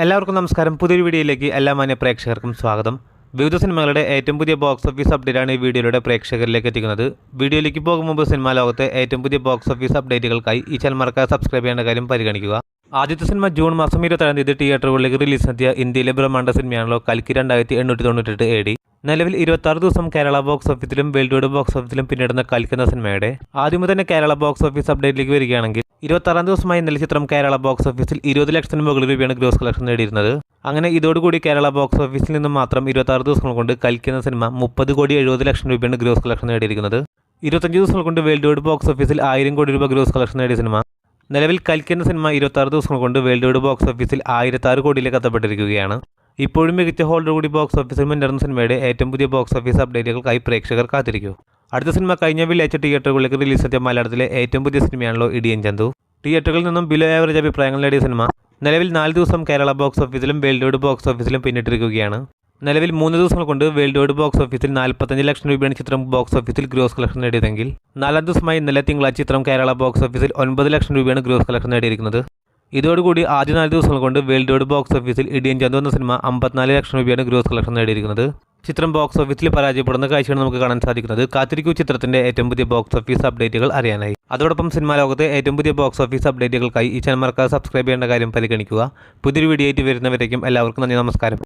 എല്ലാവർക്കും നമസ്കാരം. പുതിയൊരു വീഡിയോയിലേക്ക് എല്ലാ മാന്യ പ്രേക്ഷകർക്കും സ്വാഗതം. വിവിധ സിനിമകളുടെ ഏറ്റവും പുതിയ ബോക്സ് ഓഫീസ് അപ്ഡേറ്റാണ് ഈ വീഡിയോയിലൂടെ പ്രേക്ഷകരിലേക്ക് എത്തിക്കുന്നത്. വീഡിയോയിലേക്ക് പോകും മുമ്പ് സിനിമാ ലോകത്തെ ഏറ്റവും പുതിയ ബോക്സ് ഓഫീസ് അപ്ഡേറ്റുകൾക്കായി ഈ ചാനൽ മറക്കാതെ സബ്സ്ക്രൈബ് ചെയ്യേണ്ട കാര്യം പരിഗണിക്കുക. ആദ്യത്തെ സിനിമ ജൂൺ മാസം 27 തിയേറ്ററുകളിലേക്ക് റിലീസിനെത്തിയ ഇന്ത്യയിലെ ബ്രഹ്മാണ്ഡ സിനിമയാണല്ലോ കൽക്കി 2898 AD. നിലവിൽ 26 ദിവസം കേരള ബോക്സ് ഓഫീസിലും വേൾഡ് വൈഡ് ബോക്സ് ഓഫീസിലും പിന്നിടുന്ന കൽക്കി എന്ന സിനിമയുടെ ആദ്യം തന്നെ കേരള ബോക്സ് ഓഫീസ് അപ്ഡേറ്റിലേക്ക് വരികയാണെങ്കിൽ 26 ദിവസമായി ഇന്നലെ ചിത്രം കേരള ബോക്സ് ഓഫീസിൽ 20 ലക്ഷത്തിന് മുകളിൽ രൂപയാണ് ഗ്രോസ് കളക്ഷൻ നേടിയിരുന്നത്. അങ്ങനെ ഇതോടുകൂടി കേരള ബോക്സ് ഓഫീസിൽ നിന്നും മാത്രം 26 ദിവസങ്ങൾ കൊണ്ട് കൽക്കി എന്ന സിനിമ 30,70 ലക്ഷം രൂപയാണ് ഗ്രോസ് കളക്ഷൻ നേടിയിരിക്കുന്നത്. 25 ദിവസങ്ങൾ കൊണ്ട് വേൾഡ് വൈഡ് ബോക്സ് ഓഫീസിൽ 1000 കോടി രൂപ ഗ്രോസ് കളക്ഷൻ നേടിയ സിനിമ നിലവിൽ കൽക്കി എന്ന സിനിമ 26 ദിവസങ്ങൾ കൊണ്ട് വേൾഡ് വൈഡ് ബോക്സ് ഓഫീസിൽ 1006 കോടിയിലേക്ക് എത്തപ്പെട്ടിരിക്കുകയാണ്. ഇപ്പോഴും മികച്ച ഹോൾഡർ കൂടി ബോക്സ് ഓഫീസിൽ മുന്നേറുന്ന സിനിമയുടെ ഏറ്റവും പുതിയ ബോക്സ് ഓഫീസ് അപ്ഡേറ്റുകൾക്കായി പ്രേക്ഷകർ കാത്തിരിക്കൂ. അടുത്ത സിനിമ കഴിഞ്ഞ വെള്ളിയാഴ്ച തിയേറ്ററുകളിലേക്ക് റിലീസെത്തിയ മലയാളത്തിലെ ഏറ്റവും പുതിയ സിനിമയാണല്ലോ ഇടിയൻ ചന്തു. തിയേറ്ററുകളിൽ നിന്നും ബിലോ ആവറേജ് അഭിപ്രായങ്ങൾ നേടിയ സിനിമ നിലവിൽ 4 ദിവസം കേരള ബോക്സ് ഓഫീസിലും വേൾഡ് വൈഡ് ബോക്സ് ഓഫീസിലും പിന്നിട്ടിരിക്കുകയാണ്. നിലവിൽ 3 ദിവസങ്ങൾ കൊണ്ട് വേൾഡ് വൈഡ് ബോക്സ് ഓഫീസിൽ 45 ലക്ഷം രൂപയാണ് ചിത്രം ബോക്സ് ഓഫീസിൽ ഗ്രോസ് കളക്ഷൻ നേടിയതെങ്കിൽ 4 ദിവസമായി ഇന്നലെ തിങ്കളാഴ്ച ചിത്രം കേരള ബോക്സ് ഓഫീസിൽ 9 ലക്ഷം രൂപയാണ് ഗ്രോസ് കളക്ഷൻ നേടിയിരിക്കുന്നത്. ഇതോടുകൂടി ആദ്യ 4 ദിവസങ്ങൾ കൊണ്ട് വേൾഡ് വൈഡ് ബോക്സ് ഓഫീസിൽ ഇടിയൻ ചന്തു എന്ന സിനിമ 54 ലക്ഷം രൂപയാണ് ഗ്രോസ് കളക്ഷൻ നേടിയിരിക്കുന്നത്. ചിത്രം ബോക്സ് ഓഫീസിൽ പരാജയപ്പെടുന്ന കാഴ്ചയാണ് നമുക്ക് കാണാൻ സാധിക്കുന്നത്. കാത്തിരിക്കൂ ചിത്രത്തിന്റെ ഏറ്റവും പുതിയ ബോക്സ് ഓഫീസ് അപ്ഡേറ്റുകൾ അറിയാനായി. അതോടൊപ്പം സിനിമാ ലോകത്തെ ഏറ്റവും പുതിയ ബോക്സ് ഓഫീസ് അപ്ഡേറ്റുകൾക്കായി ഈ ചാനൽ മറക്കാതെ സബ്സ്ക്രൈബ് ചെയ്യേണ്ട കാര്യം പരിഗണിക്കുക. പുതിയൊരു വീഡിയോ ആയിട്ട് വരുന്നവരേക്കും എല്ലാവർക്കും നന്ദി, നമസ്കാരം.